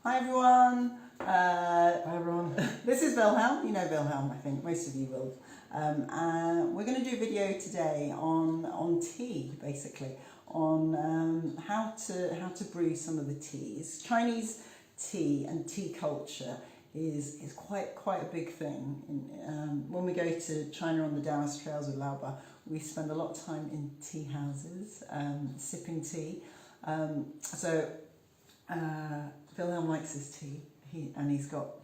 Hi everyone. Hi everyone. This is Wilhelm. You know Wilhelm, I think most of you will. We're going to do a video today on tea, basically, on how to brew some of the teas. Chinese tea and tea culture is quite a big thing. When we go to China on the Taoist trails with Laoma, we spend a lot of time in tea houses, sipping tea. Wilhelm likes his tea, and he's got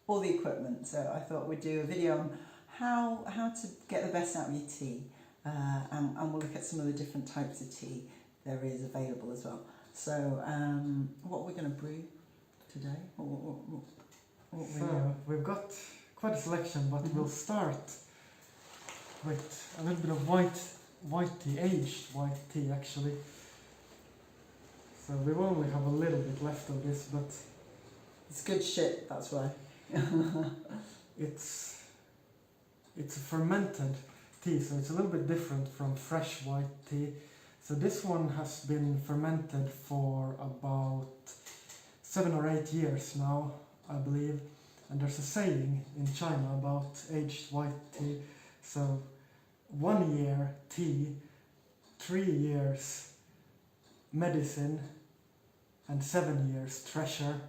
all the equipment. So I thought we'd do a video on how to get the best out of your tea, and we'll look at some of the different types of tea there is available as well. So what we're going to brew today? We've got quite a selection, but we'll start with a little bit of white tea, aged white tea actually. So we only have a little bit left of this, but it's good shit, that's why. it's a fermented tea, so it's a little bit different from fresh white tea. So this one has been fermented for about 7 or 8 years now, I believe. And there's a saying in China about aged white tea. So 1 year tea, 3 years medicine, and 7 years treasure.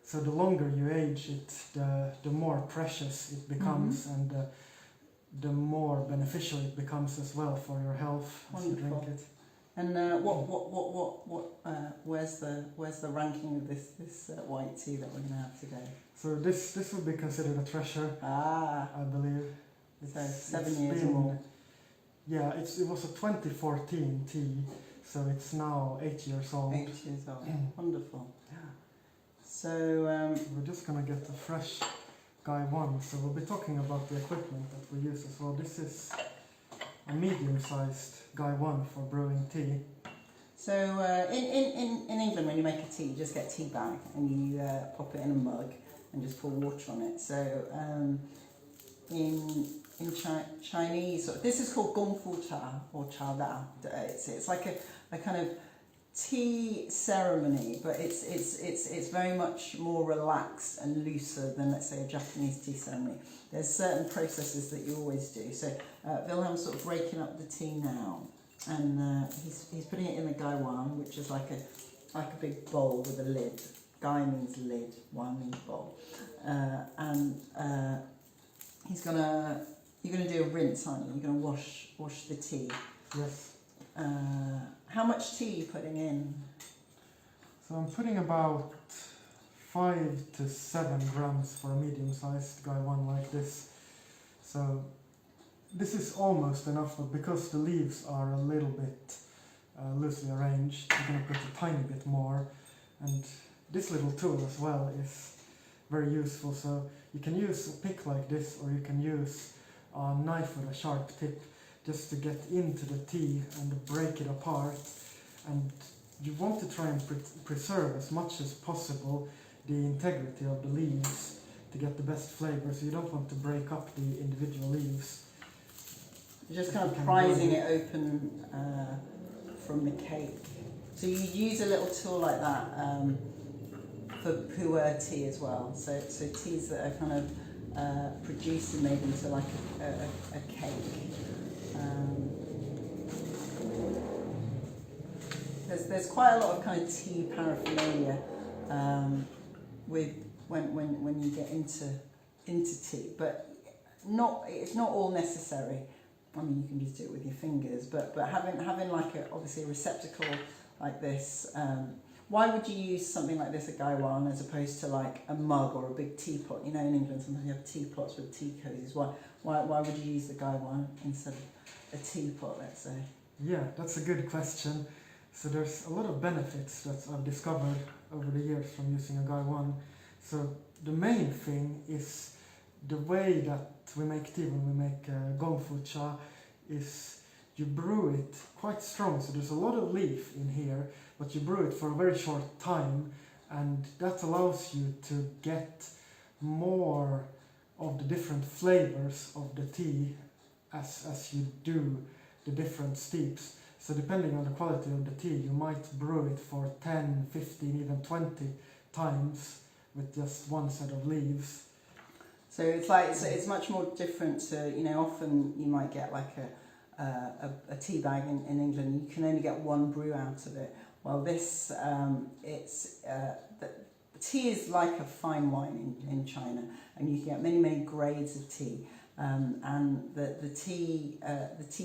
So the longer you age it, the more precious it becomes, and the more beneficial it becomes as well for your health as you drink it. And where's the ranking of this white tea that we're going to have today? So this would be considered a treasure. I believe. So 7 years or more. Yeah, it was a 2014 tea, so it's now 8 years old. 8 years old. Wonderful. So we're just gonna get a fresh Guy 1. So we'll be talking about the equipment that we use as well. This is a medium-sized Guy 1 for brewing tea. So in England, when you make a tea, you just get a tea bag and you pop it in a mug and just pour water on it. So in Chinese, this is called Gong Fu Cha or Cha Da. It's like a kind of tea ceremony, but it's very much more relaxed and looser than, let's say, a Japanese tea ceremony. There's certain processes that you always do. So Wilhelm's sort of breaking up the tea now, and he's putting it in the Gai Wan, which is like a big bowl with a lid. Gai means lid, Wan means bowl, and you're gonna do a rinse, aren't you? You're gonna wash the tea. Yes. How much tea are you putting in? So I'm putting about 5 to 7 grams for a medium-sized Guy 1 like this. So this is almost enough, but because the leaves are a little bit loosely arranged, I'm going to put a tiny bit more. And this little tool as well is very useful. So you can use a pick like this, or you can use a knife with a sharp tip, just to get into the tea and break it apart. And you want to try and preserve as much as possible the integrity of the leaves to get the best flavor, so you don't want to break up the individual leaves. You're just kind of prizing it open from the cake. So you use a little tool like that for pu'er tea as well. So teas that are kind of produced and made into like a cake. There's quite a lot of kind of tea paraphernalia with when you get into tea, but it's not all necessary. I mean, you can just do it with your fingers, but having like obviously a receptacle like this. Why would you use something like this, a Gai Wan, as opposed to like a mug or a big teapot? You know, in England sometimes you have teapots with tea cozies. Why would you use the Gai Wan instead of a teapot, let's say? Yeah, that's a good question. So there's a lot of benefits that I've discovered over the years from using a Gai 1. So the main thing is the way that we make tea when we make Gong Fu Cha is you brew it quite strong. So there's a lot of leaf in here, but you brew it for a very short time, and that allows you to get more of the different flavors of the tea as you do the different steeps. So depending on the quality of the tea, you might brew it for 10, 15, even 20 times with just one set of leaves. So it's like it's much more different to, you know, often you might get like a tea bag in England, you can only get one brew out of it. Well, this the tea is like a fine wine in China, and you can get many grades of tea, and the tea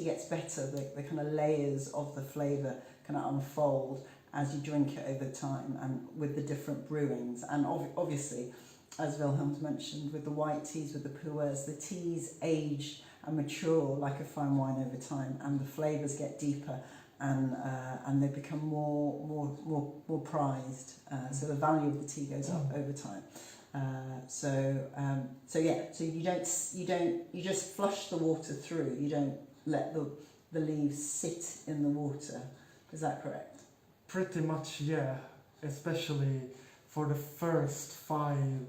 gets better. The kind of layers of the flavour kind of unfold as you drink it over time, and with the different brewings, and obviously, as Wilhelm's mentioned, with the white teas, with the pu'ers, the teas age and mature like a fine wine over time, and the flavours get deeper, and they become more prized. So the value of the tea goes up over time. So you just flush the water through. You don't let the leaves sit in the water. Is that correct? Pretty much, yeah. Especially for the first 5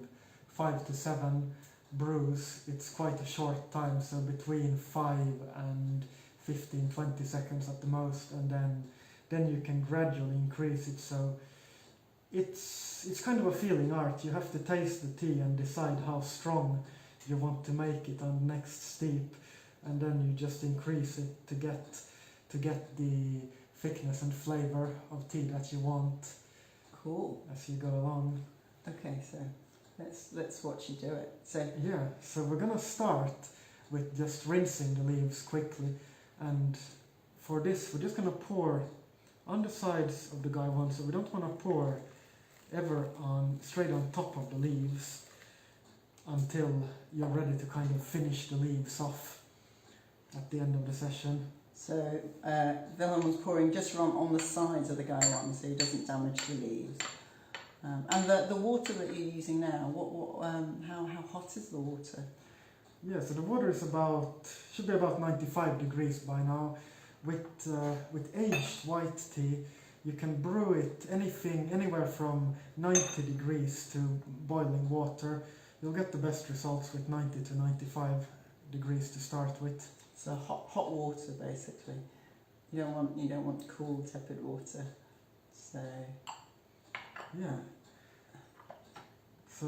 to 7 brews, it's quite a short time, so between 5 and 15-20 seconds at the most, and then you can gradually increase it. So it's kind of a feeling art. You have to taste the tea and decide how strong you want to make it on the next steep, and then you just increase it to get the thickness and flavor of tea that you want. Cool. As you go along. Okay, so let's watch you do it. So yeah, so we're gonna start with just rinsing the leaves quickly, and for this we're just gonna pour on the sides of the gaiwan, so we don't want to pour ever straight on top of the leaves until you're ready to kind of finish the leaves off at the end of the session. So Wilhelm was pouring just on the sides of the gaiwan, so he doesn't damage the leaves. And the water that you're using now, how hot is the water? Yeah, so the water is should be about 95 degrees by now. With aged white tea, you can brew it anywhere from 90 degrees to boiling water. You'll get the best results with 90 to 95 degrees to start with. So hot water, basically. You don't want cool, tepid water. So yeah. So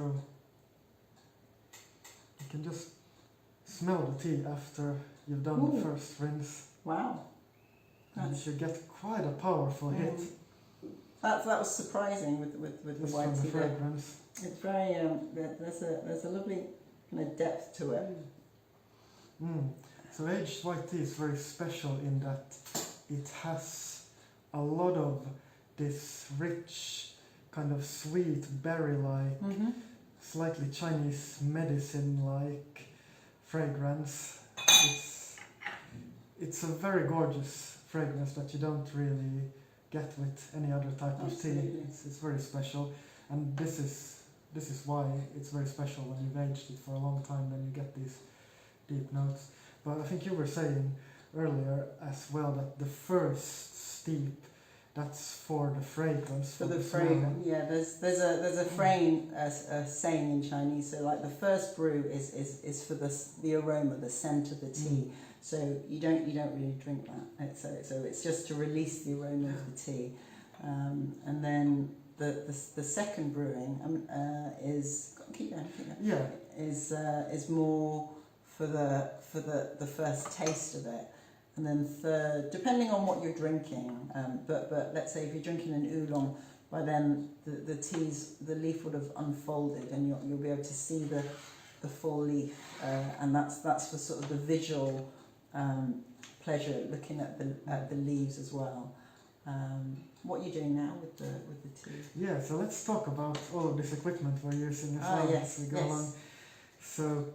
you can just smell the tea after you've done the first rinse. Wow. And you should get quite a powerful hit. That was surprising with the Just white from the tea. fragrance. It's very there's a lovely kind of depth to it. So aged white tea is very special in that it has a lot of this rich, kind of sweet, berry-like, slightly Chinese medicine-like fragrance. It's a very gorgeous fragrance that you don't really get with any other type of tea. It's very special, and this is why it's very special. When you've aged it for a long time, then you get these deep notes. But I think you were saying earlier as well that the first steep, that's for the fragrance. For the fragrance, yeah. There's a saying in Chinese. So like the first brew is for the aroma, the scent of the tea. So you don't really drink that. So it's just to release the aroma of the tea, and then the second brewing is keep going. Yeah. Is more for the first taste of it, and then third, depending on what you're drinking. But let's say if you're drinking an oolong, by then the leaf would have unfolded, and you'll be able to see the full leaf, and that's for sort of the visual pleasure, looking at the leaves as well. What are you doing now with the tea? Yeah, so let's talk about all of this equipment we're using as well as we go along. So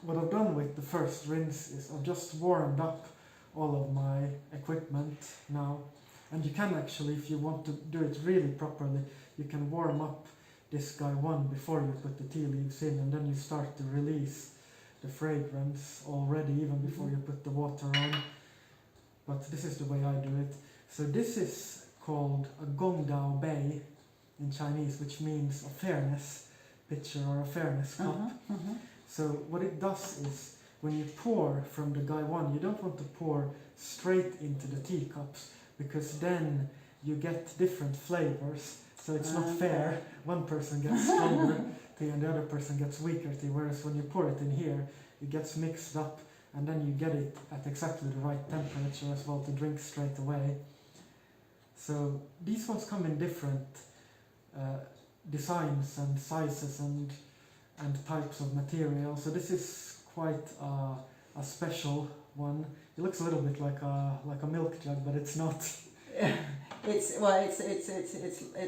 what I've done with the first rinse is I've just warmed up all of my equipment now, and you can actually, if you want to do it really properly, you can warm up this gaiwan before you put the tea leaves in, and then you start to release the fragrance already, even before you put the water on. But this is the way I do it. So this is called a Gong Bei in Chinese, which means a fairness pitcher or a fairness cup. So what it does is, when you pour from the gaiwan, you don't want to pour straight into the teacups, because then you get different flavors So it's not fair. One person gets stronger tea and the other person gets weaker tea, whereas when you pour it in here, it gets mixed up and then you get it at exactly the right temperature as well to drink straight away. So these ones come in different designs and sizes and types of material. So this is quite a special one. It looks a little bit like a milk jug, but it's not. It's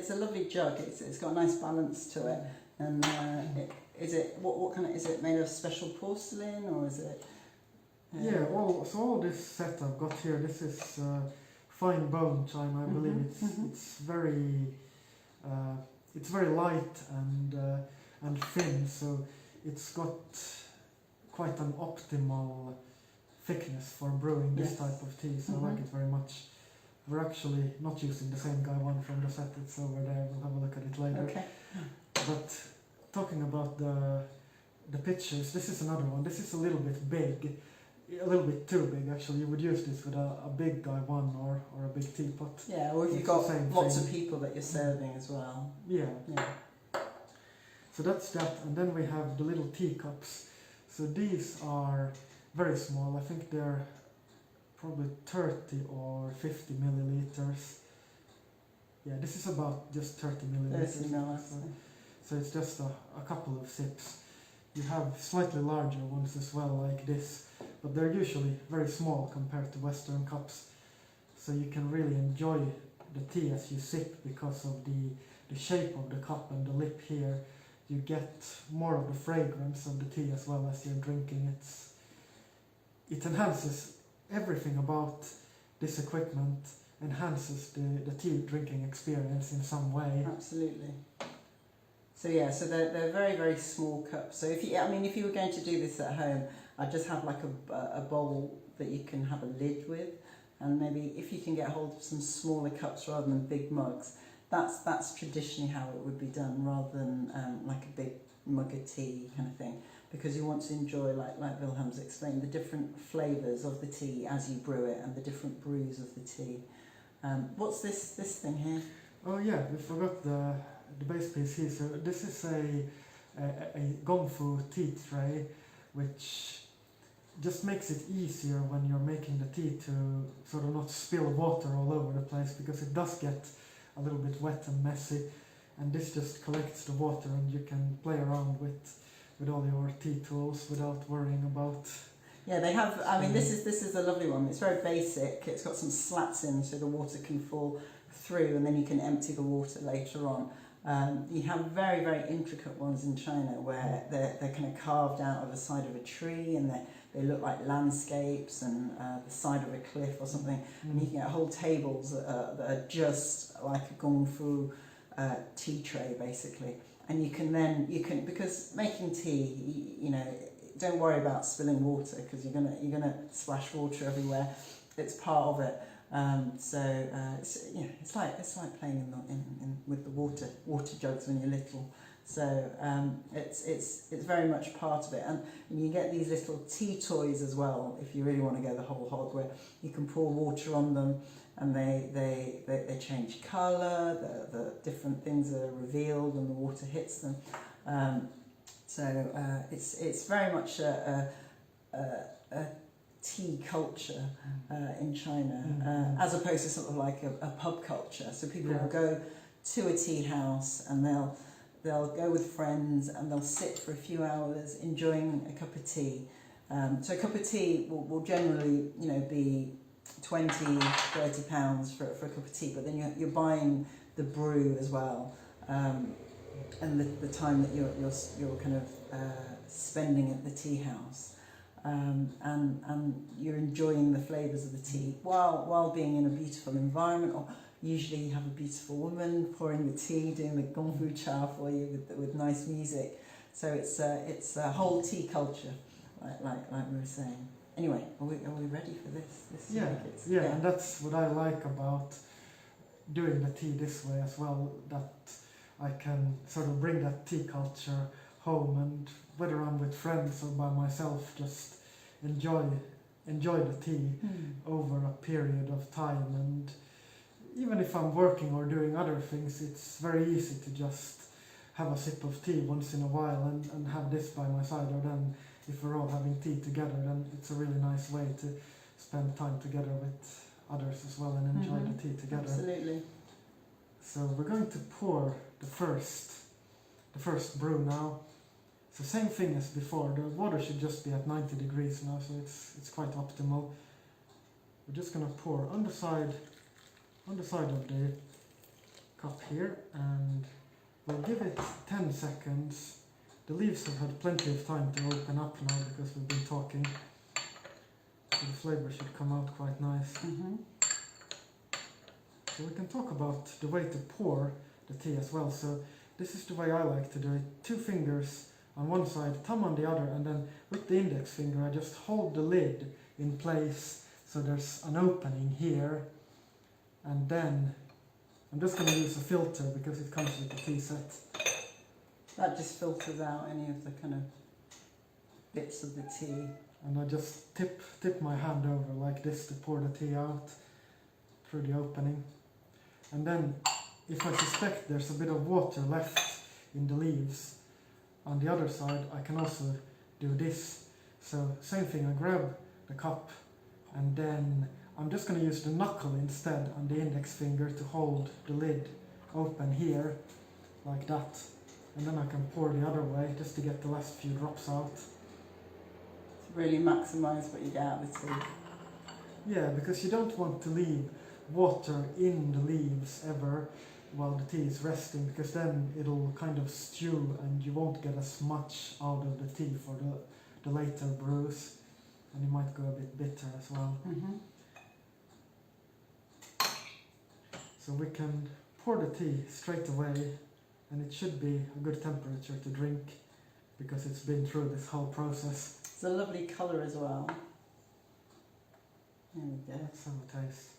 a lovely jug. It's got a nice balance to it. And what kind of, is it made of special porcelain or is it? Yeah. All this set I've got here. This is fine bone china. I believe it's very light and thin. So it's got quite an optimal thickness for brewing this type of tea. So I like it very much. We're actually not using the same guy one from the set, it's over there, we'll have a look at it later. Okay. But talking about the pictures, this is another one. This is a little bit big, a little bit too big actually. You would use this with a big guy one or a big teapot. Yeah, or if you've got lots of people that you're serving as well. Yeah. So that's that, and then we have the little teacups. So these are very small, I think they're probably 30 or 50 milliliters. Yeah, this is about just 30 milliliters. 30 ml. So it's just a couple of sips. You have slightly larger ones as well, like this, but they're usually very small compared to Western cups. So you can really enjoy the tea as you sip because of the shape of the cup and the lip here. You get more of the fragrance of the tea as well as you're drinking. It enhances everything about this equipment, enhances the tea drinking experience in some way. Absolutely. So yeah, so they're very, very small cups. So if you were going to do this at home, I'd just have like a bowl that you can have a lid with, and maybe if you can get hold of some smaller cups rather than big mugs, that's traditionally how it would be done, rather than like a big mug of tea kind of thing, because you want to enjoy, like Wilhelm's explained, the different flavours of the tea as you brew it and the different brews of the tea. What's this thing here? Oh yeah, we forgot the base piece here. So this is a Gong Fu tea tray, which just makes it easier when you're making the tea to sort of not spill water all over the place, because it does get a little bit wet and messy, and this just collects the water and you can play around with all your tea tools without worrying about. Yeah, they have. I mean, this is a lovely one. It's very basic. It's got some slats in so the water can fall through, and then you can empty the water later on. You have very, very intricate ones in China where they're kind of carved out of the side of a tree, and they look like landscapes and the side of a cliff or something. And you can get whole tables that are just like a Gong Fu tea tray, basically. And you can because making tea, don't worry about spilling water, because you're gonna splash water everywhere. It's part of it. It's like playing in with the water jugs when you're little. So it's very much part of it, and you get these little tea toys as well if you really want to go the whole hog, where you can pour water on them, and they change colour. The different things are revealed when the water hits them. It's very much a tea culture in China, as opposed to sort of like a pub culture. So people will go to a tea house and they'll go with friends and they'll sit for a few hours enjoying a cup of tea. So a cup of tea will generally, be £20-30 for a cup of tea, but then you're buying the brew as well, and the time that you're kind of spending at the tea house, and you're enjoying the flavours of the tea while being in a beautiful environment. Or usually you have a beautiful woman pouring the tea, doing the Gong Fu Cha for you with nice music. So it's a whole tea culture, like we were saying. Anyway, are we ready for this? Yeah, and that's what I like about doing the tea this way as well, that I can sort of bring that tea culture home, and whether I'm with friends or by myself, just enjoy the tea over a period of time, and even if I'm working or doing other things, it's very easy to just have a sip of tea once in a while and have this by my side. Or then if we're all having tea together, then it's a really nice way to spend time together with others as well and enjoy the tea together. Absolutely. So we're going to pour the first brew now. It's the same thing as before. The water should just be at 90 degrees now, so it's quite optimal. We're just gonna pour on the side of the cup here, and we'll give it 10 seconds. The leaves have had plenty of time to open up now because we've been talking. So the flavour should come out quite nice. So we can talk about the way to pour the tea as well. So this is the way I like to do it. 2 fingers on one side, thumb on the other, and then with the index finger I just hold the lid in place so there's an opening here. And then I'm just going to use a filter because it comes with the tea set. That just filters out any of the kind of bits of the tea. And I just tip my hand over like this to pour the tea out through the opening. And then if I suspect there's a bit of water left in the leaves on the other side, I can also do this. So same thing, I grab the cup and then I'm just going to use the knuckle instead on the index finger to hold the lid open here like that. And then I can pour the other way just to get the last few drops out. To really maximise what you get out of the tea. Yeah, because you don't want to leave water in the leaves ever while the tea is resting, because then it'll kind of stew and you won't get as much out of the tea for the later brews, and you might go a bit bitter as well. So we can pour the tea straight away, and it should be a good temperature to drink because it's been through this whole process. It's a lovely colour as well. There we go. Let's have a taste.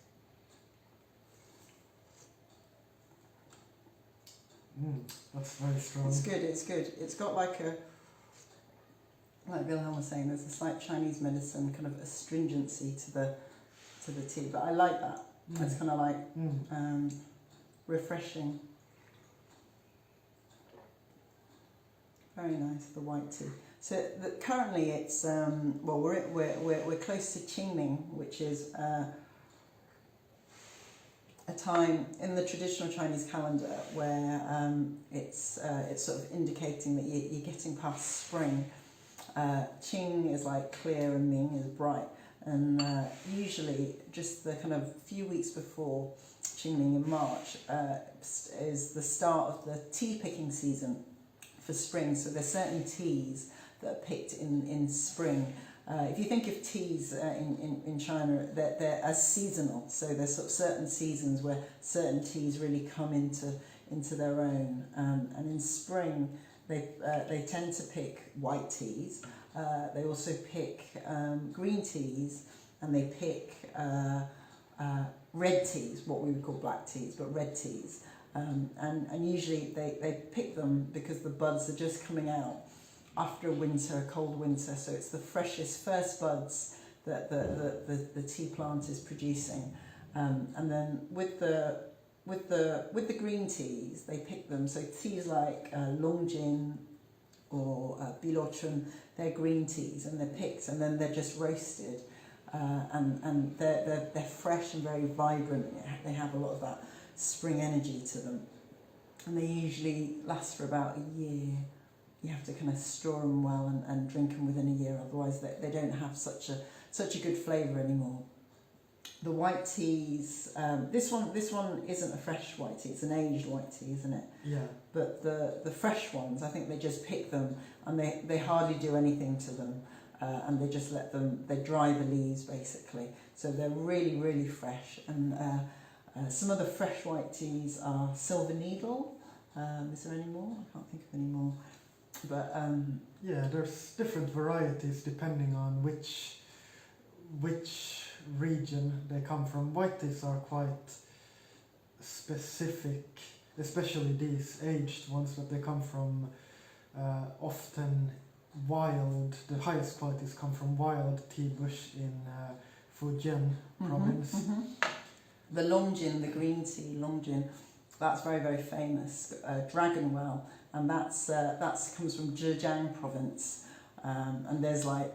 That's very strong. It's good, it's good. It's got like Wilhelm was saying, there's a slight Chinese medicine kind of astringency to the tea, but I like that. It's kind of like refreshing. Very nice, the white tea. So currently it's well, we're close to Qingming, which is a time in the traditional Chinese calendar where it's sort of indicating that you're getting past spring. Qing is like clear and Ming is bright, and usually just the kind of few weeks before Qingming in March is the start of the tea picking season for spring. So there's certain teas that are picked in spring. If you think of teas in China, they're as seasonal. So there's sort of certain seasons where certain teas really come into their own. And in spring, they tend to pick white teas. They also pick green teas, and they pick red teas, what we would call black teas, but red teas. And usually they pick them because the buds are just coming out after a cold winter, so it's the freshest first buds that the tea plant is producing. And then with the green teas, they pick them. So teas like Longjing or Bilochun, they're green teas, and they're picked, and then they're just roasted, and they're fresh and very vibrant. They have a lot of that spring energy to them, and they usually last for about a year. You have to kind of store them well and drink them within a year, otherwise they don't have such a good flavour anymore. The white teas, this one isn't a fresh white tea, it's an aged white tea, isn't it? Yeah. But the fresh ones, I think they just pick them and they hardly do anything to them, and they just they dry the leaves basically. So they're really, really fresh. And some of the fresh white teas are Silver Needle. Is there any more? I can't think of any more. But yeah, there's different varieties depending on which region they come from. White teas are quite specific, especially these aged ones, but they come from often wild. The highest qualities come from wild tea bush in Fujian province. The Longjin, the green tea, Longjin, that's very, very famous. Dragon Well, and that's comes from Zhejiang province, and there's like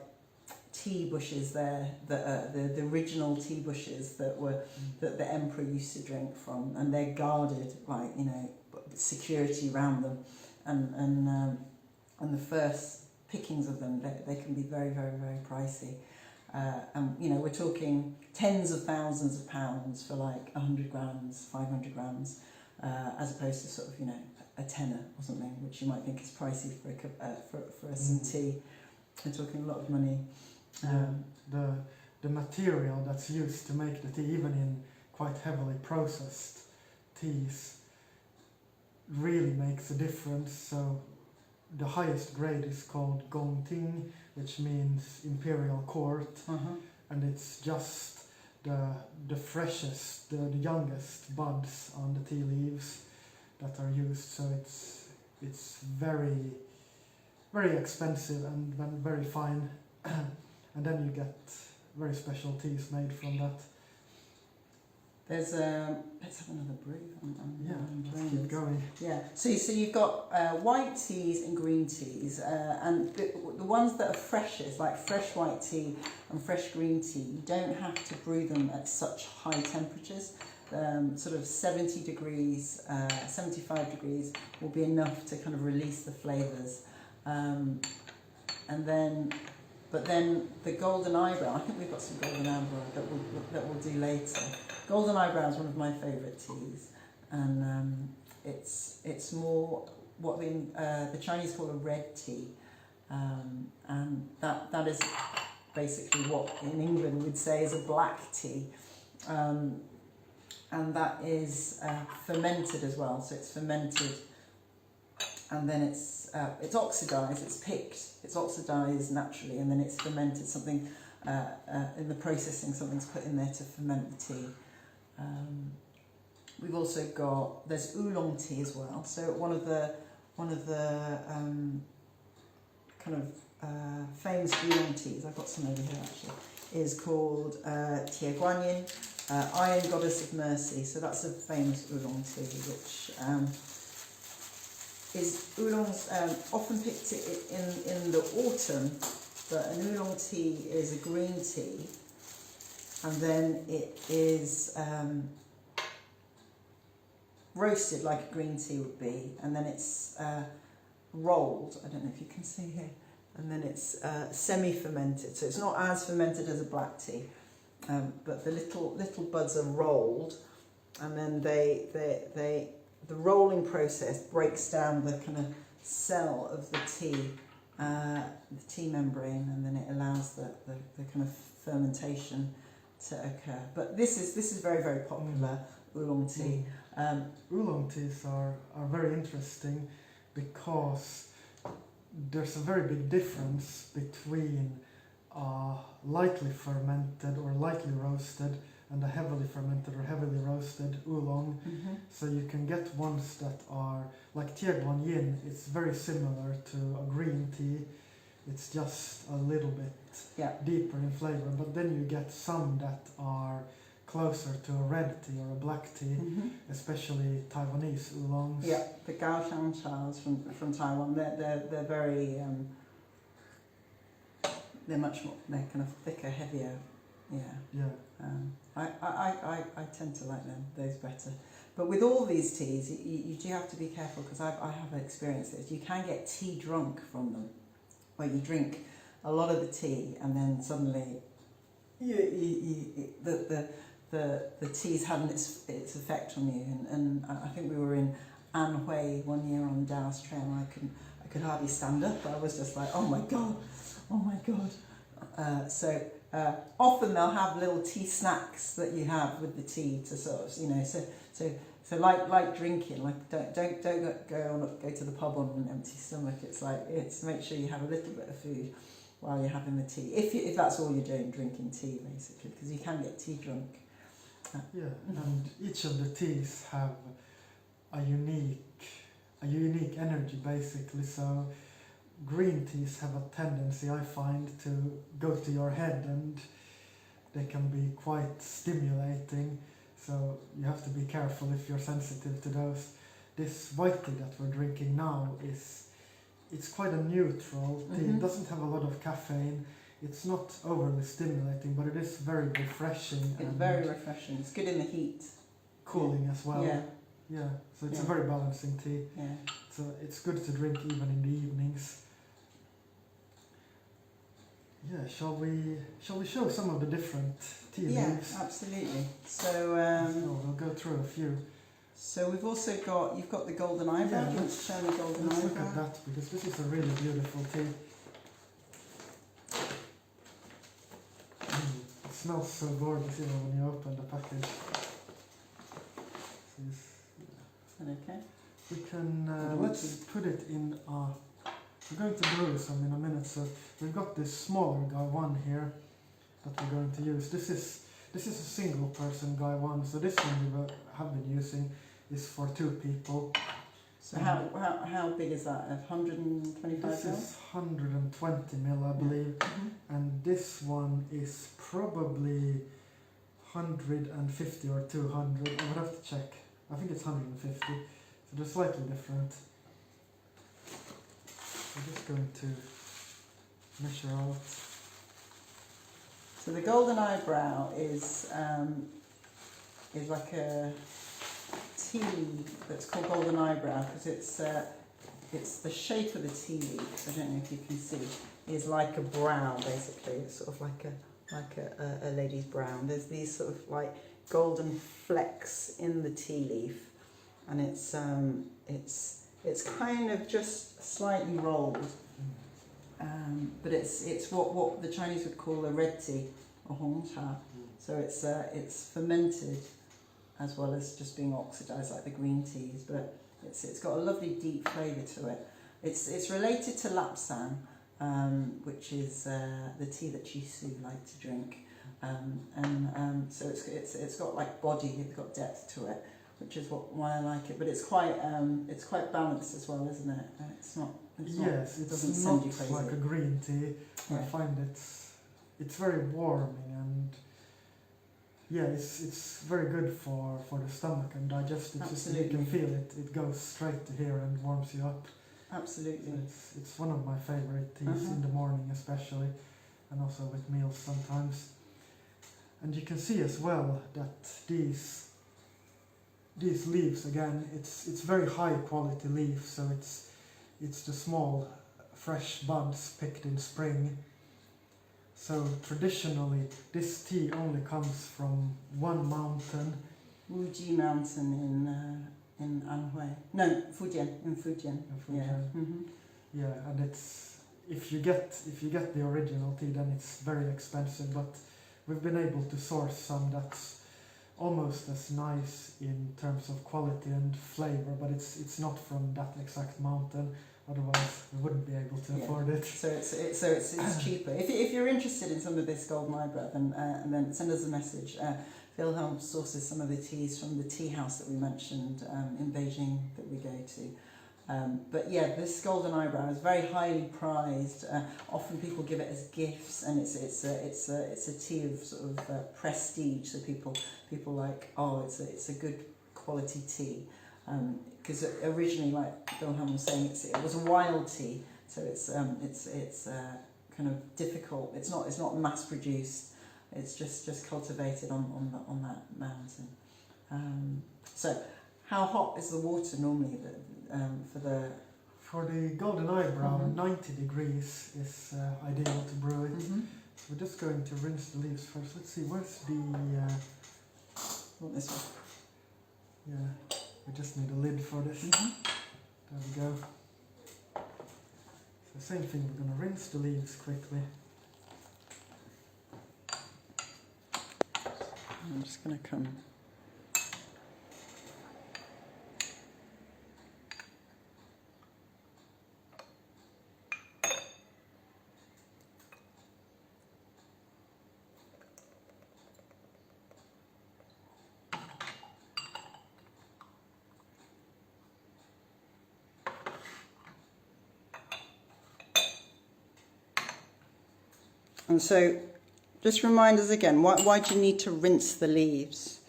tea bushes there that are the original tea bushes that the emperor used to drink from, and they're guarded, like, you know, security around them, and the first pickings of them, they can be very, very, very pricey. And you know, we're talking tens of thousands of pounds for like 100 grams, 500 grams, as opposed to sort of, you know, a tenner or something, which you might think is pricey for some tea. We're talking a lot of money. The material that's used to make the tea, even in quite heavily processed teas, really makes a difference. So the highest grade is called Gong Ting, which means imperial court, and it's just the freshest, the youngest buds on the tea leaves that are used. So it's very, very expensive and very fine, and then you get very special teas made from that. Let's have another brew. Let's keep going. Yeah, so you've got white teas and green teas, and the ones that are freshest, like fresh white tea and fresh green tea, you don't have to brew them at such high temperatures. Sort of 70 degrees, 75 degrees will be enough to kind of release the flavours. But then the golden eyebrow, I think we've got some golden eyebrow that we'll do later. Golden eyebrow is one of my favourite teas, and it's more what the Chinese call a red tea, and that is basically what in England we'd say is a black tea, and that is fermented as well. So it's fermented, and then it's oxidised, it's picked, it's oxidised naturally, and then it's fermented. Something in the processing, something's put in there to ferment the tea. We've also got, there's oolong tea as well. So one of the famous oolong teas, I've got some over here actually, is called Tie Guanyin, Iron Goddess of Mercy. So that's a famous oolong tea, which is oolongs often picked in the autumn, but an oolong tea is a green tea, and then it is roasted like a green tea would be, and then it's rolled, I don't know if you can see here, and then it's semi-fermented, so it's not as fermented as a black tea, but the little buds are rolled, and then the rolling process breaks down the kind of cell of the tea membrane, and then it allows the kind of fermentation to occur. But this is very, very popular, oolong tea. Oolong teas are very interesting because there's a very big difference between lightly fermented or lightly roasted and a heavily fermented or heavily roasted oolong. So you can get ones that are like Tie Guanyin. It's very similar to a green tea. It's just a little bit deeper in flavor, but then you get some that are closer to a red tea or a black tea, especially Taiwanese oolongs. Yeah, the Gaoshan chas from Taiwan. They're very they're much more, they're kind of thicker, heavier. I tend to like those better. But with all these teas, you do have to be careful, because I have experienced this. You can get tea drunk from them, where you drink a lot of the tea and then suddenly the tea's had its effect on you. And I think we were in Anhui one year on the Dallas Trail, and I could hardly stand up. I was just like, oh my god. Often they'll have little tea snacks that you have with the tea to sort of, so like drinking, like don't go to the pub on an empty stomach. It's make sure you have a little bit of food while you're having the tea, if that's all you're doing, drinking tea basically, because you can get tea drunk. And each of the teas have a unique energy basically. So green teas have a tendency, I find, to go to your head, and they can be quite stimulating. So you have to be careful if you're sensitive to those. This white tea that we're drinking now it's quite a neutral tea. It doesn't have a lot of caffeine. It's not overly stimulating, but it is very refreshing. It's and very refreshing. It's good in the heat. Cooling as well. Yeah. Yeah. So it's Yeah. a very balancing tea. Yeah. So it's good to drink even in the evenings. Yeah, shall we show some of the different tea leaves? Yeah, absolutely. So We'll go through a few. so we've also got, you've got the golden eyebrow. Yeah, Do you want to show the golden Let's look eyebrow? at that, because this is a really beautiful tea. It smells so gorgeous even when you open the package. So Okay. we can let's put it in we're going to brew some in a minute, so we've got this smaller guy one here that we're going to use. This is a single person guy one, so this one we have been using is for 2 people. So how big is that? 125 This mil? is 120 mil, I believe, and this one is probably 150 or 200. I would have to check. I think it's 150, so they're slightly different. We're just going to measure out. So the golden eyebrow is like a tea that's called golden eyebrow because it's the shape of the tea leaf. I don't know if you can see. Is like a brow basically. It's sort of like a lady's brow. And there's these sort of like golden flecks in the tea leaf, and it's kind of just slightly rolled. But it's what the Chinese would call a red tea or Hong Cha. So it's fermented as well as just being oxidized like the green teas, but it's got a lovely deep flavour to it. It's related to lapsang, which is the tea that Jisoo like to drink, so it's got like body, it's got depth to it, which is why I like it. But it's quite balanced as well, isn't it? It doesn't send you crazy. Like a green tea. Yeah. I find it's very warming, and yeah, it's very good for the stomach and digestive system. You can feel it. It goes straight to here and warms you up. Absolutely. So it's one of my favorite teas in the morning, especially, and also with meals sometimes. And you can see as well that these leaves, again, it's very high quality leaf, so it's the small fresh buds picked in spring. So traditionally this tea only comes from one mountain, Wuji Mountain in Anhui. No, Fujian, in Fujian. Yeah, and it's if you get the original tea, then it's very expensive, but we've been able to source some that's almost as nice in terms of quality and flavor, but it's not from that exact mountain. Otherwise, we wouldn't be able to afford it. So it's cheaper. If you're interested in some of this golden eyebrow, then send us a message. Wilhelm sources some of the teas from the tea house that we mentioned in Beijing that we go to. But yeah, this golden eyebrow is very highly prized. Often people give it as gifts, and it's a tea of sort of prestige. So people like, oh, it's a good quality tea. Because originally, like Wilhelm was saying, it was a wild tea, so it's kind of difficult. It's not mass produced. It's just cultivated on that mountain. So, how hot is the water normally for the golden eyebrow? 90 degrees is ideal to brew it. So we're just going to rinse the leaves first. Let's see, where's the what this one? Yeah. We just need a lid for this. There we go. So same thing, we're going to rinse the leaves quickly. I'm just going to come. And so, just remind us again, why do you need to rinse the leaves?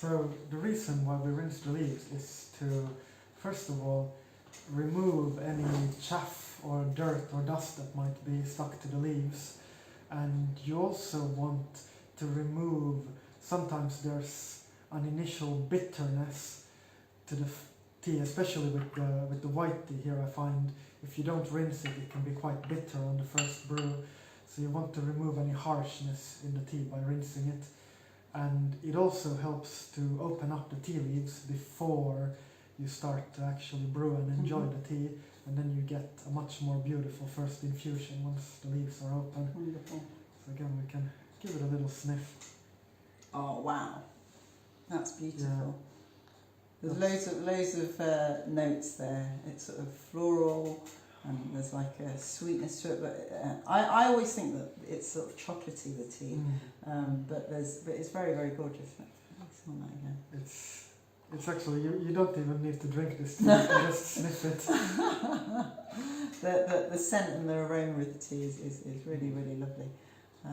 So the reason why we rinse the leaves is to, first of all, remove any chaff or dirt or dust that might be stuck to the leaves. And you also want to remove, sometimes there's an initial bitterness to the tea, especially with the white tea here. I find if you don't rinse it, it can be quite bitter on the first brew. So you want to remove any harshness in the tea by rinsing it. And it also helps to open up the tea leaves before you start to actually brew and enjoy the tea, and then you get a much more beautiful first infusion once the leaves are open. Wonderful. So again, we can give it a little sniff. Oh wow, that's beautiful. There's loads of notes there. It's sort of floral, and there's like a sweetness to it. But I always think that it's sort of chocolatey, the tea. But it's very, very gorgeous. Let's smell that again. It's actually, you don't even need to drink this tea. You can just sniff it. The scent and the aroma of the tea is really, really lovely. So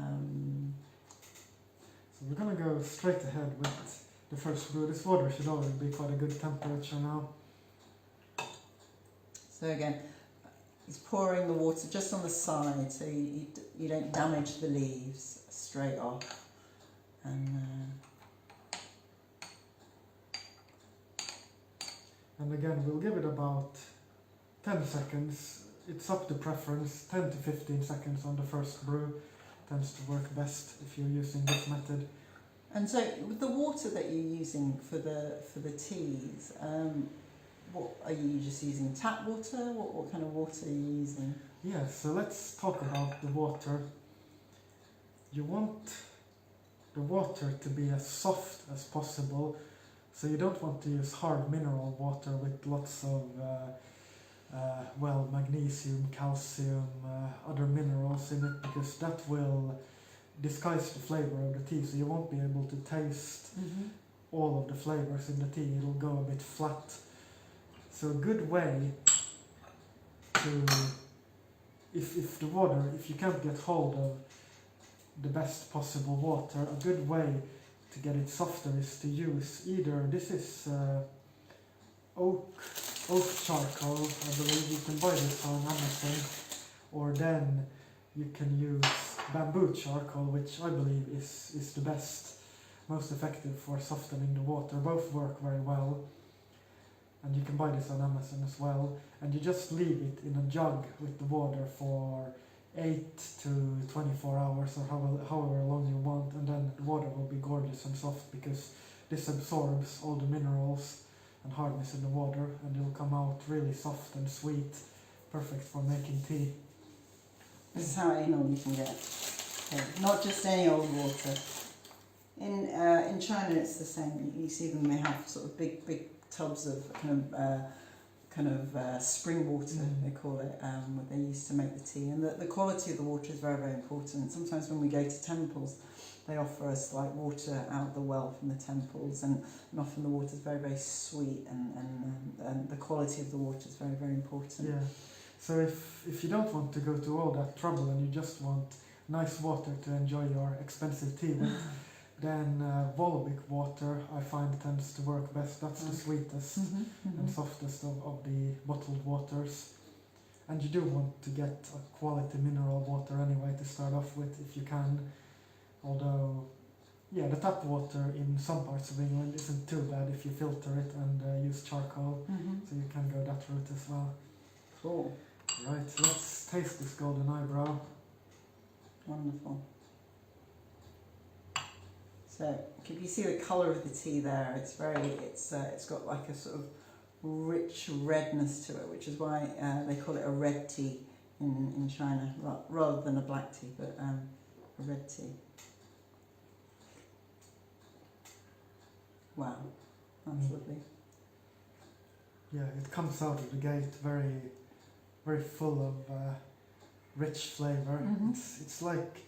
we're gonna go straight ahead with the first brew. This water should already be quite a good temperature now. So again, it's pouring the water just on the side, so you don't damage the leaves straight off. And again, we'll give it about 10 seconds. It's up to preference. 10 to 15 seconds on the first brew tends to work best if you're using this method. And so, with the water that you're using for the teas, what are you just using? Tap water? What kind of water are you using? Yeah, so let's talk about the water. You want the water to be as soft as possible, so you don't want to use hard mineral water with lots of magnesium, calcium, other minerals in it, because that will disguise the flavor of the tea, so you won't be able to taste all of the flavors in the tea. It'll go a bit flat. So a good way to, if you can't get hold of the best possible water, a good way to get it softer is to use either, this is oak charcoal, I believe. You can buy this on Amazon, or then you can use bamboo charcoal, which I believe is the best, most effective for softening the water. Both work very well, and you can buy this on Amazon as well. And you just leave it in a jug with the water for 8 to 24 hours, or however long you want, and then the water will be gorgeous and soft, because this absorbs all the minerals and hardness in the water, and it'll come out really soft and sweet, perfect for making tea. This is how anal you can get. Okay. Not just any old water. In China, it's the same. You see them; they have sort of big tubs of kind of spring water, they call it, what they use to make the tea. And the quality of the water is very, very important. Sometimes when we go to temples, they offer us like water out of the well from the temples, and often the water is very, very sweet, and the quality of the water is very, very important. Yeah. So if you don't want to go to all that trouble and you just want nice water to enjoy your expensive tea with, then Volvic water, I find, tends to work best. That's the sweetest and softest of the bottled waters. And you do want to get a quality mineral water anyway to start off with, if you can. Although, yeah, the tap water in some parts of England isn't too bad if you filter it and use charcoal. So you can go that route as well. Cool. Right, let's taste this golden eyebrow. Wonderful. So, can you see the colour of the tea there? It's got like a sort of rich redness to it, which is why they call it a red tea in China, rather than a black tea, but a red tea. Wow, that's lovely. Yeah, it comes out of the gate very, very full of rich flavour. It's like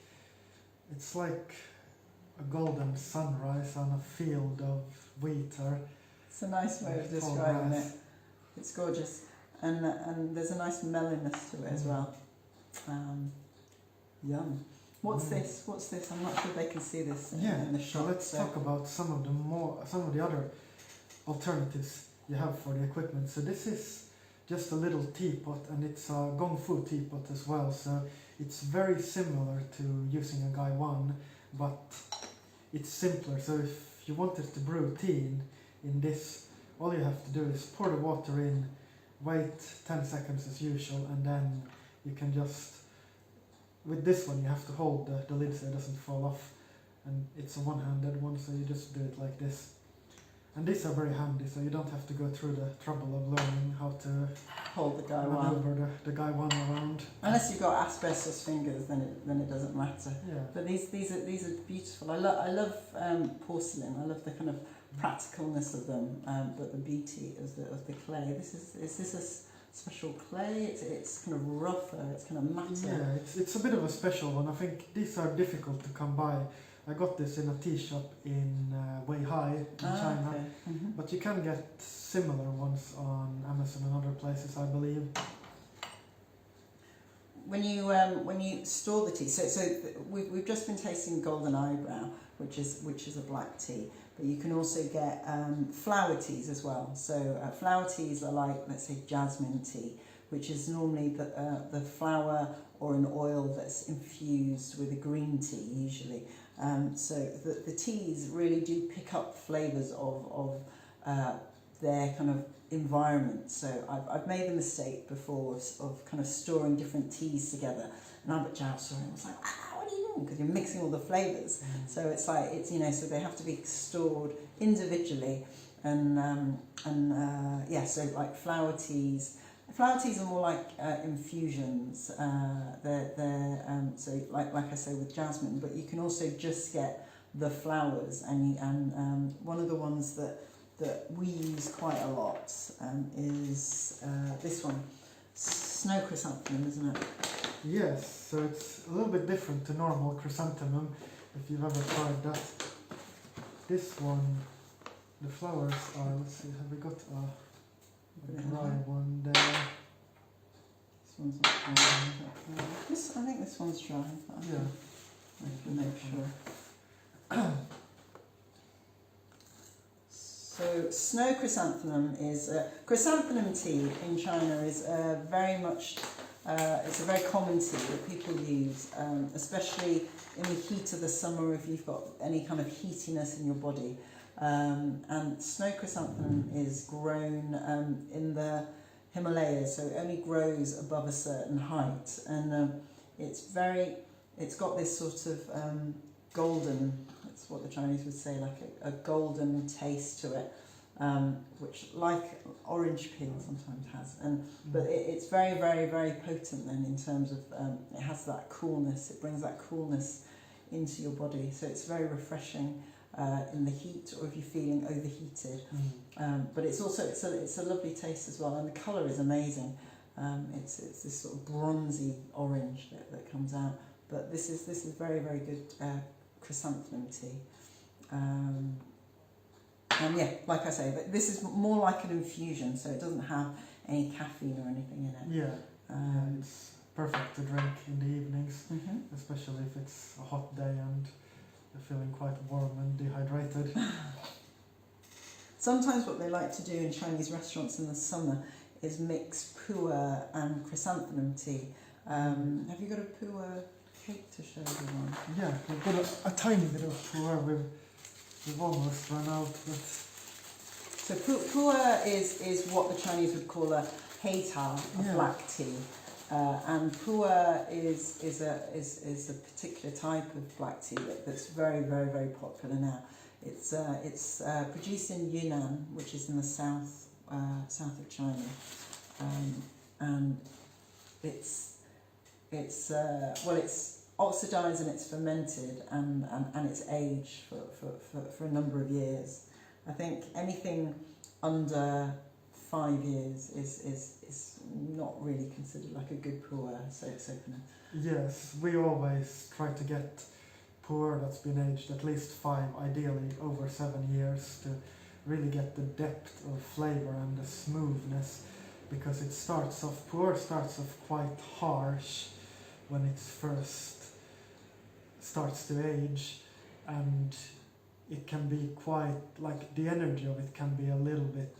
a golden sunrise on a field of wheat, or it's a nice way of describing it. It's gorgeous, and there's a nice mellowness to it as well. Yum. What's this? What's this? I'm not sure they can see this in the so shot. let's talk about some of the other alternatives you have for the equipment. So this is just a little teapot, and it's a Gong Fu teapot as well. So it's very similar to using a Gai 1, but it's simpler. So if you wanted to brew tea in this, all you have to do is pour the water in, wait 10 seconds as usual, and then you can just, with this one you have to hold the lid so it doesn't fall off, and it's a one-handed one, so you just do it like this. And these are very handy, so you don't have to go through the trouble of learning how to Hold the Gai 1. maneuver the Gai 1 around. Unless you've got asbestos fingers, then it doesn't matter. Yeah. But these are beautiful. I love porcelain. I love the kind of practicalness of them, but the beauty of the clay. Is this a special clay? It's kind of rougher. It's kind of matte. Yeah, it's a bit of a special one. I think these are difficult to come by. I got this in a tea shop in Weihai in China, okay. Mm-hmm. but you can get similar ones on Amazon and other places, I believe. When you store the tea, so we've just been tasting Golden Eyebrow, which is a black tea, but you can also get flower teas as well. So flower teas are like, let's say, jasmine tea, which is normally the flower or an oil that's infused with a green tea usually. So the teas really do pick up flavours of their kind of environment. So I've made the mistake before of kind of storing different teas together, and Albert Jiao saw it and was like, what are you doing? Because you're mixing all the flavours. So it's like, so they have to be stored individually, and so like flower teas. Flower teas are more like infusions. They're so like I say with jasmine, but you can also just get the flowers, and one of the ones that we use quite a lot is this one, snow chrysanthemum, isn't it? Yes, so it's a little bit different to normal chrysanthemum, if you've ever tried that. This one, the flowers are, let's see, have we got a dry one there? This one's not dry. I think this one's dry. Yeah. I can make sure. So snow chrysanthemum is chrysanthemum tea in China is very much it's a very common tea that people use, especially in the heat of the summer if you've got any kind of heatiness in your body. And snow chrysanthemum is grown in the Himalayas, so it only grows above a certain height, and it's got this sort of golden, that's what the Chinese would say, like a golden taste to it, which like orange peel sometimes has, but it's very, very, very potent then in terms of it has that coolness, it brings that coolness into your body, so it's very refreshing in the heat or if you're feeling overheated. But it's also it's a lovely taste as well, and the colour is amazing. It's this sort of bronzy orange that comes out, but this is very, very good chrysanthemum tea. And yeah, like I say, but this is more like an infusion, so it doesn't have any caffeine or anything in it. Yeah, it's perfect to drink in the evenings, especially if it's a hot day and you're feeling quite warm and dehydrated. Sometimes what they like to do in Chinese restaurants in the summer is mix pu'er and chrysanthemum tea. Have you got a pu'er cake to show everyone? Yeah, we've got a tiny bit of pu'er. We've almost run out. But so pu'er is what the Chinese would call a heita, a black tea. And pu'er is a particular type of black tea that's very, very, very popular now. It's produced in Yunnan, which is in the south of China, and it's oxidised and it's fermented and it's aged for a number of years. I think anything under 5 years is not really considered like a good pu'er, so yes, we always try to get pu'er that's been aged at least 5, ideally over 7 years, to really get the depth of flavour and the smoothness, because pu'er starts off quite harsh when it's first starts to age, and it can be quite, like, the energy of it can be a little bit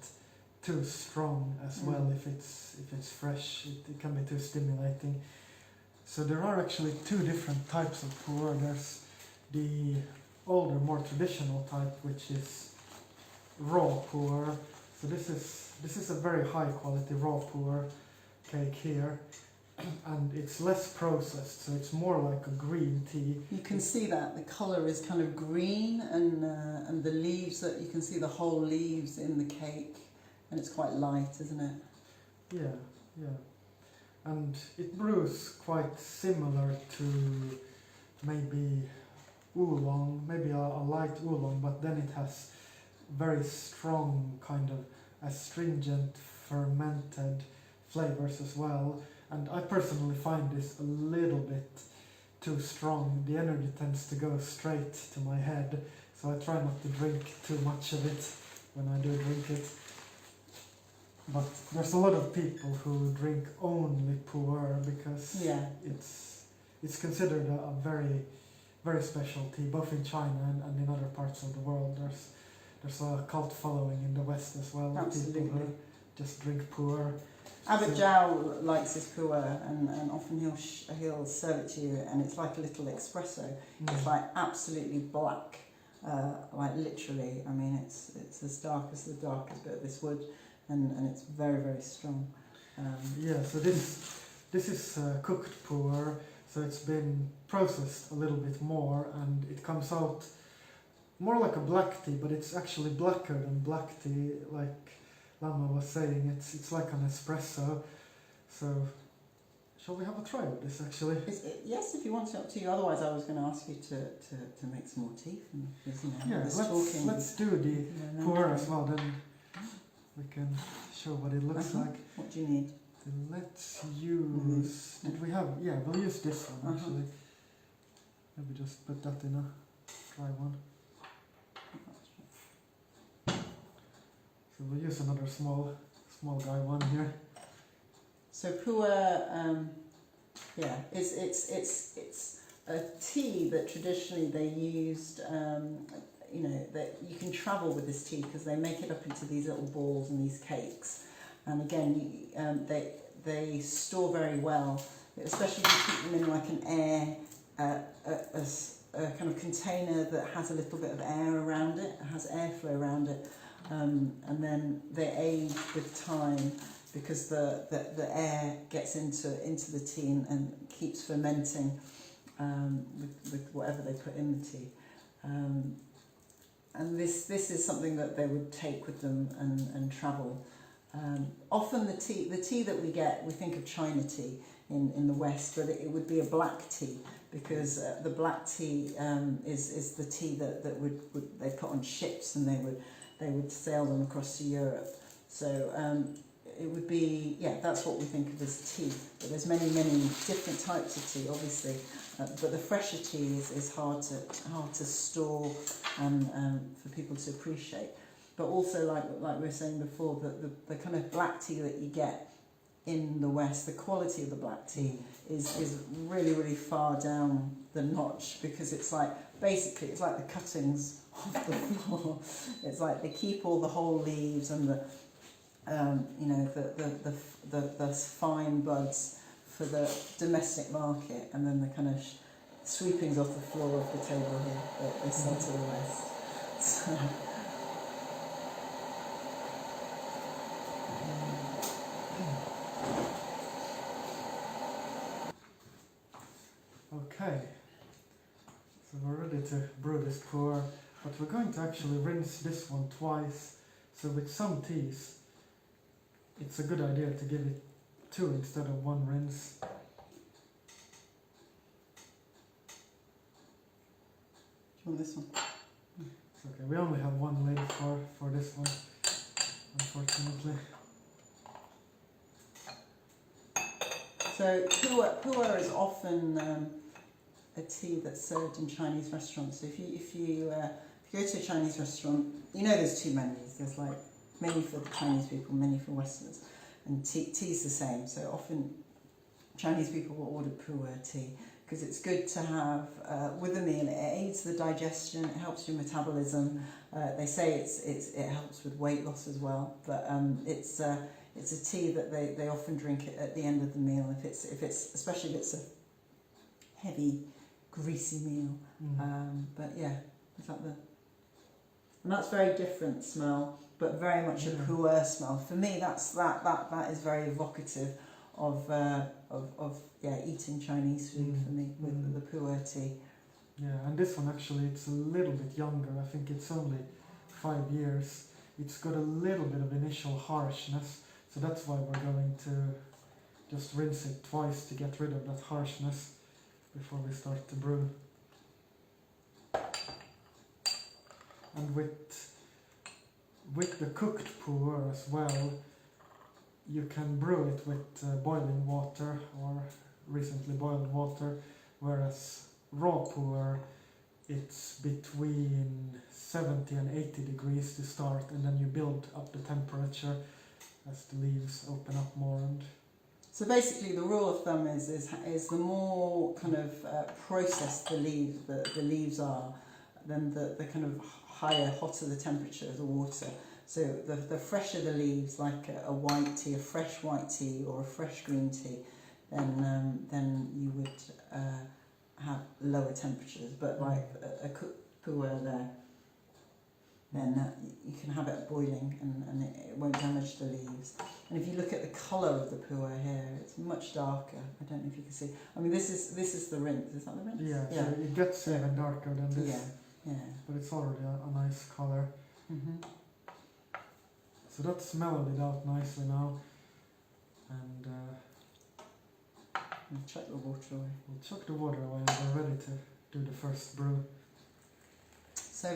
too strong as well. If it's fresh, it can be too stimulating. So there are actually two different types of pu'er. There's the older, more traditional type, which is raw pu'er. So this is a very high quality raw pu'er cake here, and it's less processed, so it's more like a green tea. You can see that the colour is kind of green, and the leaves, that you can see the whole leaves in the cake, and it's quite light, isn't it? Yeah. And it brews quite similar to maybe oolong, maybe a light oolong, but then it has very strong kind of astringent fermented flavors as well. And I personally find this a little bit too strong. The energy tends to go straight to my head, so I try not to drink too much of it when I do drink it. But there's a lot of people who drink only pu'er because it's considered a very, very special tea, both in China and in other parts of the world. There's a cult following in the West as well. Absolutely. People who just drink pu'er. Abbot Zhao likes his pu'er, and often he'll serve it to you, and it's like a little espresso. It's like absolutely black, like literally. I mean, it's as dark as the darkest bit of this wood, and it's very, very strong. So this is cooked pu'er, so it's been processed a little bit more, and it comes out more like a black tea, but it's actually blacker than black tea, like Lama was saying. It's like an espresso. So shall we have a try of this actually? Yes, if you want to, up to you. Otherwise I was going to ask you to make some more tea, because, let's do the pu'er as well, then we can show what it looks like. What do you need? Let's use, we'll use this one actually. Maybe just put that in a dry one. So we'll use another small guy one here. So pu'er, it's a tea that traditionally they used. That you can travel with this tea because they make it up into these little balls and these cakes. And again, they store very well, especially if you keep them in like an air, a kind of container that has a little bit of air around it, has airflow around it. And then they age with time because the air gets into the tea and keeps fermenting with whatever they put in the tea. And this is something that they would take with them and travel. Often the tea that we get, we think of China tea in the West, but it would be a black tea, because the black tea is the tea that they put on ships, and they would sail them across to Europe. So it would be, that's what we think of as tea. But there's many different types of tea, obviously. But the fresher tea is hard to store and for people to appreciate. But also, like we were saying before, the kind of black tea that you get in the West, the quality of the black tea is really, really far down the notch, because it's like, basically, it's like the cuttings off the floor. It's like they keep all the whole leaves and the fine buds for the domestic market, and then the kind of sweepings off the floor of the table here that they sell to the West. So, okay, so we're ready to brew this pu'er, but we're going to actually rinse this one twice. So with some teas, it's a good idea to give it 2 instead of 1 rinse. do you want this one? It's okay, we only have 1 lid for this one, unfortunately. So pu'er is often a tea that's served in Chinese restaurants. So if you go to a Chinese restaurant, there's 2 menus. There's like menu for the Chinese people, menu for Westerners, and tea's the same. So often Chinese people will order pu'er tea because it's good to have with a meal. It aids the digestion, it helps your metabolism. They say it helps with weight loss as well, but it's a tea that they often drink it at the end of the meal if it's especially if it's a heavy, greasy meal. But yeah, is that and that's very different smell, but very much a pu'er smell. For me, that is very evocative of eating Chinese food for me with the pu'er tea. Yeah, and this one actually, it's a little bit younger. I think it's only 5 years. It's got a little bit of initial harshness, so that's why we're going to just rinse it twice to get rid of that harshness before we start to brew. And with the cooked pu'er as well, you can brew it with boiling water or recently boiled water, whereas raw pu'er, it's between 70 and 80 degrees to start, and then you build up the temperature as the leaves open up more. And so basically, the rule of thumb is the more kind of processed the leaves are, then the kind of hotter the temperature of the water. So the fresher the leaves, like a white tea, a fresh white tea or a fresh green tea, then you would have lower temperatures. But like a cooked pu'er there, then you can have it boiling and it won't damage the leaves. And if you look at the colour of the pu'er here, it's much darker. I don't know if you can see. I mean, this is the rinse. Is that the rinse? yeah, so it gets even darker than this. Yeah. But it's already a nice colour. So that's mellowed it out nicely now. And we'll chuck the water away. We'll chuck the water away and we're ready to do the first brew. So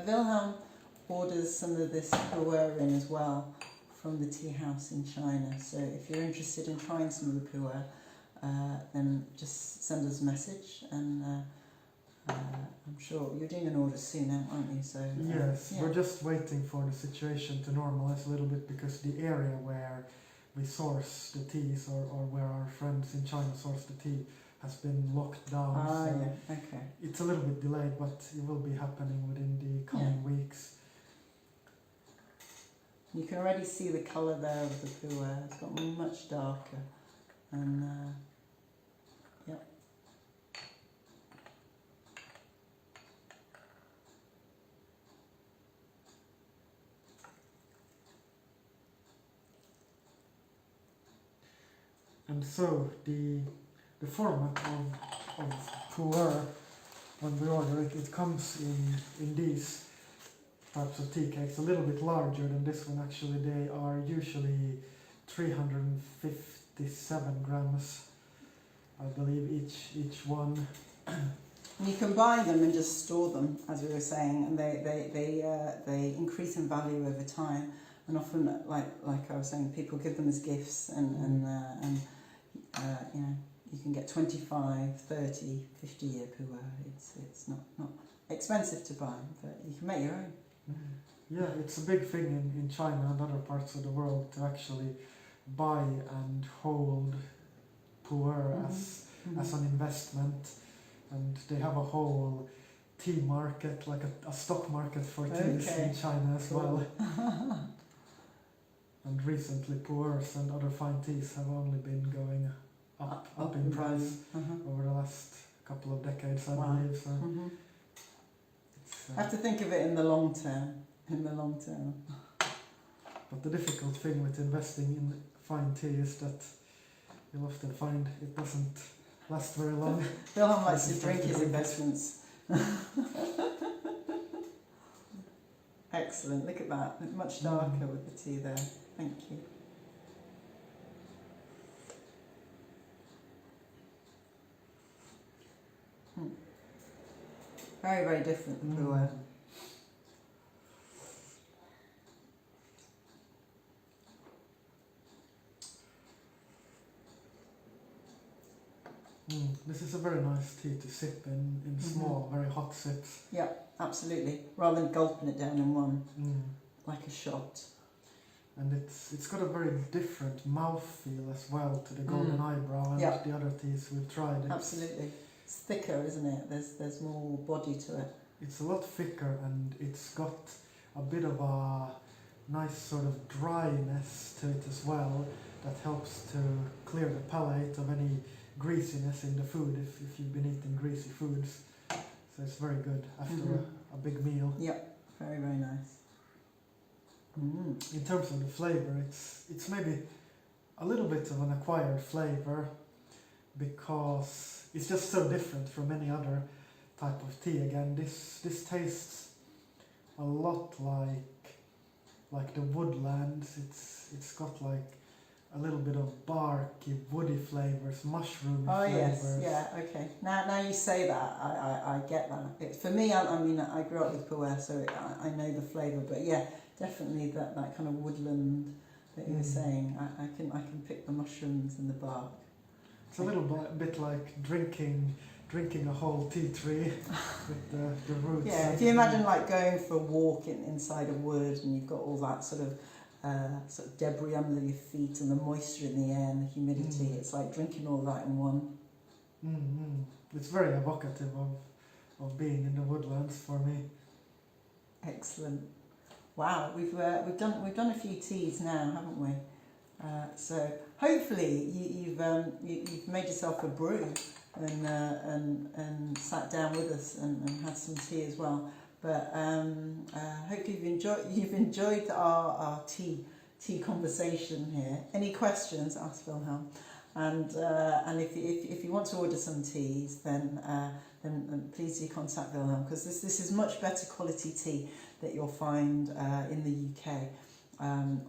Wilhelm orders some of this pu'er in as well from the tea house in China. So if you're interested in trying some of the pu'er, then just send us a message, and I'm sure you're doing an order soon, aren't you? So yes, we're just waiting for the situation to normalize a little bit, because the area where we source the teas, or where our friends in China source the tea, has been locked down. So okay. it's a little bit delayed, but it will be happening within the coming weeks. You can already see the colour there of the pu'er. It's got much darker, and And so the format of pu'er, when we order it, it comes in these types of tea cakes, a little bit larger than this one actually. They are usually 357 grams, I believe, each one. And you can buy them and just store them, as we were saying, and they increase in value over time. And often, like I was saying, people give them as gifts, and you know, you can get 25, 30, 50-year pu'er. It's not expensive to buy, but you can make your own. Yeah, it's a big thing in China and other parts of the world to actually buy and hold pu'er as an investment, and they have a whole tea market, like a stock market for teas in China as well. And recently pu'ers and other fine teas have only been going up in price over the last couple of decades, I believe. So I have to think of it in the long term. But the difficult thing with investing in fine tea is that you'll often find it doesn't last very long. Wilhelm likes to drink his investments. Excellent, look at that. Much darker with the tea there. Thank you. Very, very different than pu'er. This is a very nice tea to sip in small, very hot sips. Yeah, absolutely. Rather than gulping it down in one, like a shot. And it's got a very different mouthfeel as well to the golden eyebrow and the other teas we've tried. Absolutely. It's thicker, isn't it? There's more body to it. It's a lot thicker, and it's got a bit of a nice sort of dryness to it as well that helps to clear the palate of any greasiness in the food if you've been eating greasy foods. So it's very good after a big meal. Yep, very, very nice. In terms of the flavour, it's maybe a little bit of an acquired flavour because it's just so different from any other type of tea. Again, this tastes a lot like the woodlands. It's got like a little bit of barky, woody flavours, mushroom flavours. Yes, yeah, okay. Now you say that, I get that. For me, I mean, I grew up with pu'er, so I know the flavour, but yeah, definitely that kind of woodland that you were saying. I can pick the mushrooms and the bark. It's a little bit like drinking a whole tea tree with the roots. Yeah, if you imagine like going for a walk inside a wood and you've got all that sort of debris under your feet and the moisture in the air and the humidity, it's like drinking all that in one. It's very evocative of being in the woodlands for me. Excellent. Wow, we've done a few teas now, haven't we? So hopefully you've made yourself a brew and sat down with us and had some tea as well. But hopefully you've enjoyed our tea conversation here. Any questions? Ask Wilhelm. And if you want to order some teas, then please do contact Wilhelm, because this is much better quality tea that you'll find in the UK.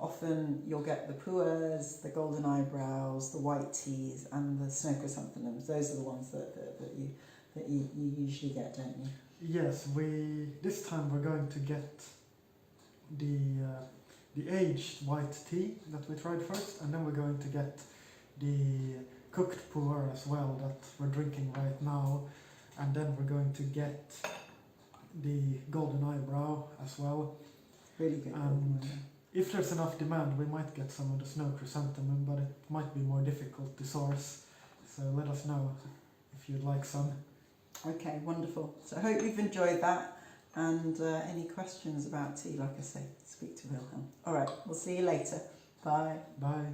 Often you'll get the pu'ers, the golden eyebrows, the white teas, and the snow chrysanthemums. Those are the ones that you usually get, don't you? Yes, this time we're going to get the aged white tea that we tried first, and then we're going to get the cooked pu'er as well that we're drinking right now, and then we're going to get the golden eyebrow as well. Really good. And if there's enough demand, we might get some of the snow chrysanthemum, but it might be more difficult to source. So let us know if you'd like some. Okay, wonderful. So I hope you've enjoyed that, and any questions about tea, like I say, speak to Wilhelm. All right, we'll see you later. Bye. Bye.